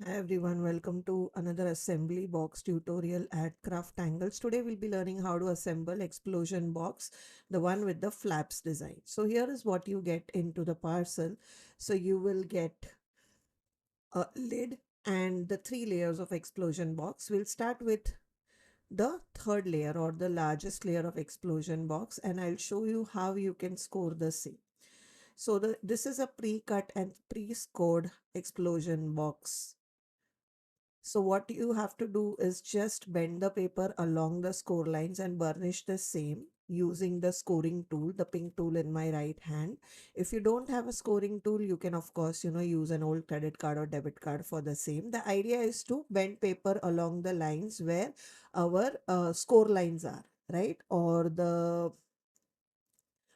Hi everyone, welcome to another assembly box tutorial at CraftTangles. Today we'll be learning how to assemble explosion box, the one with the flaps design. So here is what you get into the parcel. So you will get a lid and the 3 layers of explosion box. We'll start with the third layer or the largest layer of explosion box, and I'll show you how you can score the same. So this is a pre-cut and pre-scored explosion box. So what you have to do is just bend the paper along the score lines and burnish the same using the scoring tool, the pink tool in my right hand. If you don't have a scoring tool, you can of course, use an old credit card or debit card for the same. The idea is to bend paper along the lines where our score lines are, right? Or the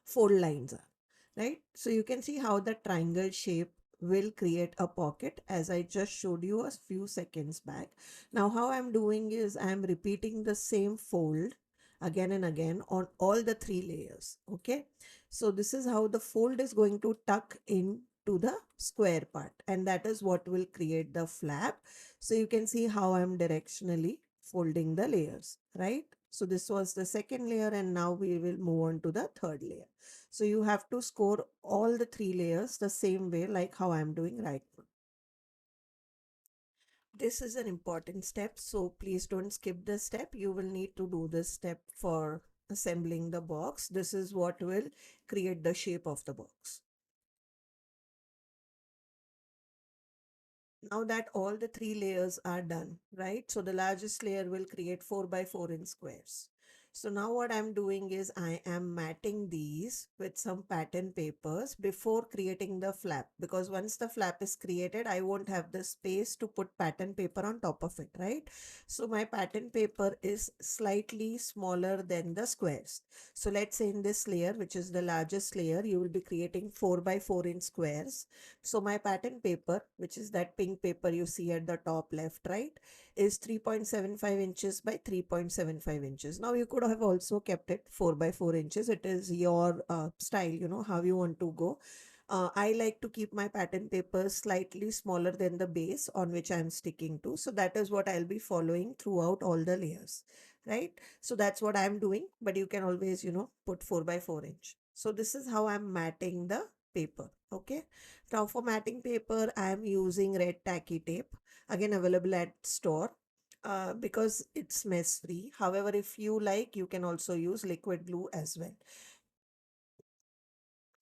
fold lines are, right? So you can see how the triangle shape will create a pocket as I just showed you a few seconds back. Now how I'm doing is I'm repeating the same fold again and again on all the 3 layers. Okay, so this is how the fold is going to tuck in to the square part, and that is what will create the flap. So you can see how I'm directionally folding the layers, right? So this was the second layer, and now we will move on to the third layer. So you have to score all the 3 layers the same way like how I'm doing right now. This is an important step, so please don't skip this step. You will need to do this step for assembling the box. This is what will create the shape of the box. Now that all the 3 layers are done, right? So the largest layer will create 4 by 4 in squares. So now what I'm doing is I am matting these with some pattern papers before creating the flap, because once the flap is created, I won't have the space to put pattern paper on top of it, right? So my pattern paper is slightly smaller than the squares. So let's say in this layer, which is the largest layer, you will be creating 4 by 4 in squares. So my pattern paper, which is that pink paper you see at the top left, right, is 3.75 inches by 3.75 inches. Now you could have also kept it 4 by 4 inches. It is your style, how you want to go. I like to keep my pattern paper slightly smaller than the base on which I'm sticking to. So that is what I'll be following throughout all the layers, right? So that's what I'm doing, but you can always, put 4 by 4 inch. So this is how I'm matting the paper. Okay. Now for matting paper, I am using red tacky tape, again available at store, because it's mess free. However, if you like, you can also use liquid glue as well.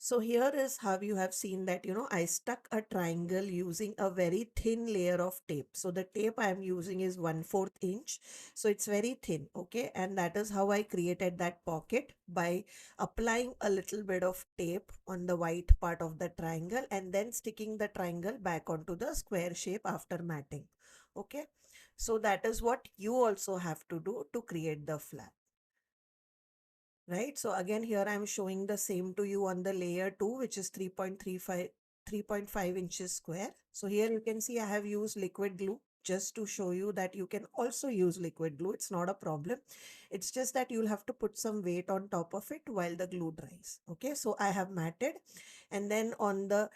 So here is how you have seen that, I stuck a triangle using a very thin layer of tape. So the tape I am using is 1/4 inch. So it's very thin. Okay. And that is how I created that pocket, by applying a little bit of tape on the white part of the triangle and then sticking the triangle back onto the square shape after matting. Okay. So that is what you also have to do to create the flap, right? So again, here I'm showing the same to you on the layer 2, which is 3.5 inches square. So here you can see I have used liquid glue just to show you that you can also use liquid glue. It's not a problem. It's just that you'll have to put some weight on top of it while the glue dries. Okay, so I have matted, and then on the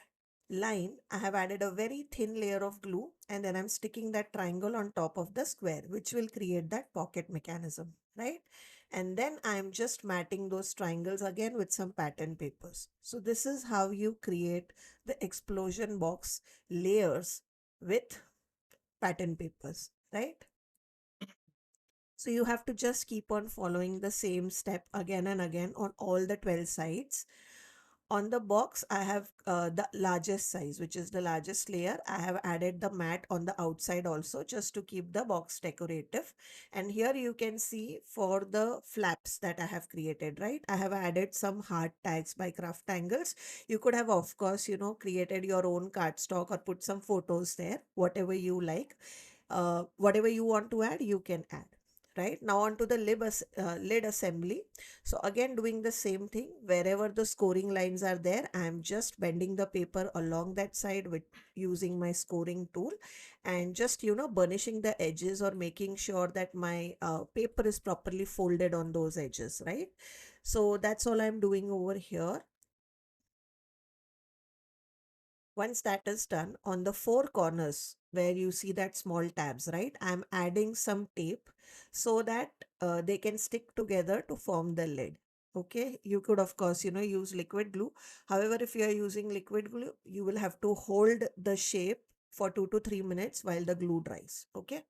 line, I have added a very thin layer of glue, and then I'm sticking that triangle on top of the square, which will create that pocket mechanism, right? And then I'm just matting those triangles again with some pattern papers. So this is how you create the explosion box layers with pattern papers, right? So you have to just keep on following the same step again and again on all the 12 sides. On the box, I have the largest size, which is the largest layer. I have added the mat on the outside also, just to keep the box decorative. And here you can see for the flaps that I have created, right? I have added some heart tags by CraftAngles. You could have, of course, created your own cardstock or put some photos there, whatever you like. Whatever you want to add, you can add. Right now, on to the lid assembly. So again, doing the same thing, wherever the scoring lines are there, I am just bending the paper along that side with using my scoring tool, and just, burnishing the edges or making sure that my paper is properly folded on those edges, right? So that's all I'm doing over here. Once that is done, on the four corners where you see that small tabs, right? I'm adding some tape so that they can stick together to form the lid. Okay, you could of course, use liquid glue. However, if you are using liquid glue, you will have to hold the shape for 2 to 3 minutes while the glue dries. Okay.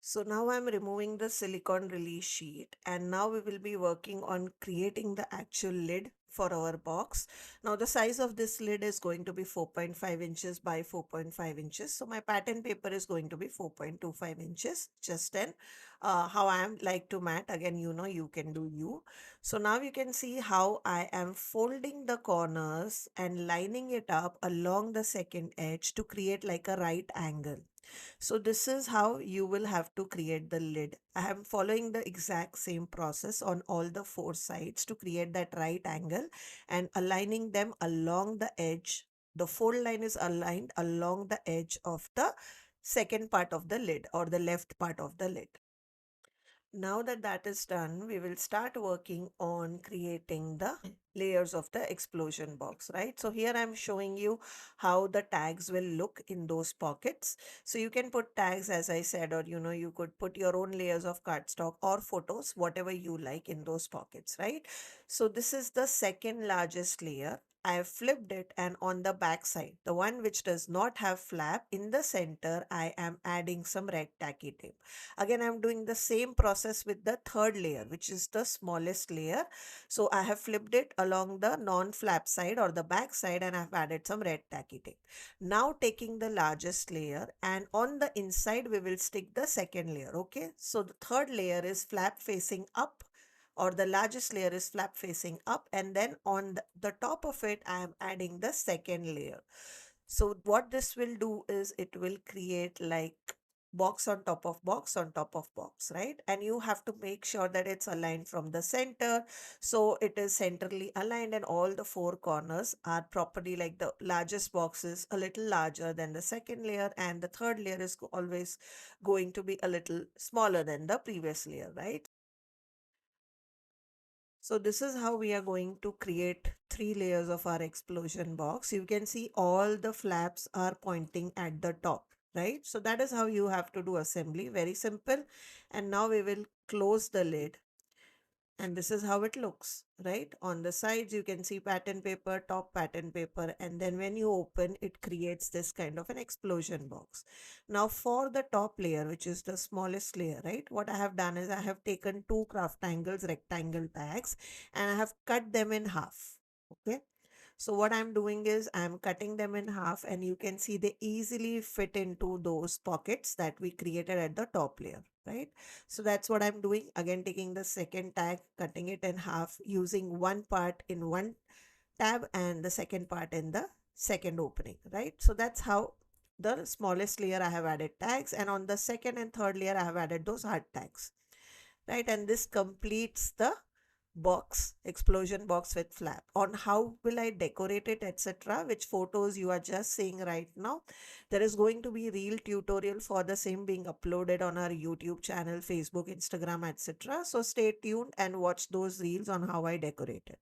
So now I'm removing the silicone release sheet, and now we will be working on creating the actual lid for our box. Now the size of this lid is going to be 4.5 inches by 4.5 inches. So my pattern paper is going to be 4.25 inches. Just then, how I am like to mat, again, you can do you. So now you can see how I am folding the corners and lining it up along the second edge to create like a right angle. So this is how you will have to create the lid. I am following the exact same process on all the four sides to create that right angle and aligning them along the edge. The fold line is aligned along the edge of the second part of the lid or the left part of the lid. Now that that is done, we will start working on creating the layers of the explosion box, right? So here I'm showing you how the tags will look in those pockets. So you can put tags, as I said, or you could put your own layers of cardstock or photos, whatever you like in those pockets, right? So this is the second largest layer. I have flipped it, and on the back side, the one which does not have flap, in the center, I am adding some red tacky tape. Again, I'm doing the same process with the third layer, which is the smallest layer. So I have flipped it along the non-flap side or the back side, and I've added some red tacky tape. Now taking the largest layer, and on the inside we will stick the second layer. Okay, so the third layer is flap facing up, or the largest layer is flap facing up, and then on the top of it I am adding the second layer. So what this will do is it will create like box on top of box on top of box, right? And you have to make sure that it's aligned from the center, so it is centrally aligned and all the four corners are properly, like the largest box is a little larger than the second layer, and the third layer is always going to be a little smaller than the previous layer, right? So this is how we are going to create three layers of our explosion box. You can see all the flaps are pointing at the top, right? So that is how you have to do assembly. Very simple. And now we will close the lid, and this is how it looks, right? On the sides you can see pattern paper, top pattern paper, and then when you open it creates this kind of an explosion box. Now for the top layer, which is the smallest layer, right, what I have done is I have taken two CraftAngles rectangle tags and I have cut them in half. Okay, so what I'm doing is I'm cutting them in half, and you can see they easily fit into those pockets that we created at the top layer, right? So that's what I'm doing. Again, taking the second tag, cutting it in half, using one part in one tab and the second part in the second opening, right? So that's how the smallest layer I have added tags, and on the second and third layer I have added those hard tags, right? And this completes the box, explosion box with flap. On how will I decorate it, etc., which photos you are just seeing right now, there is going to be real tutorial for the same being uploaded on our YouTube channel, Facebook, Instagram, etc. So stay tuned and watch those reels on how I decorate it.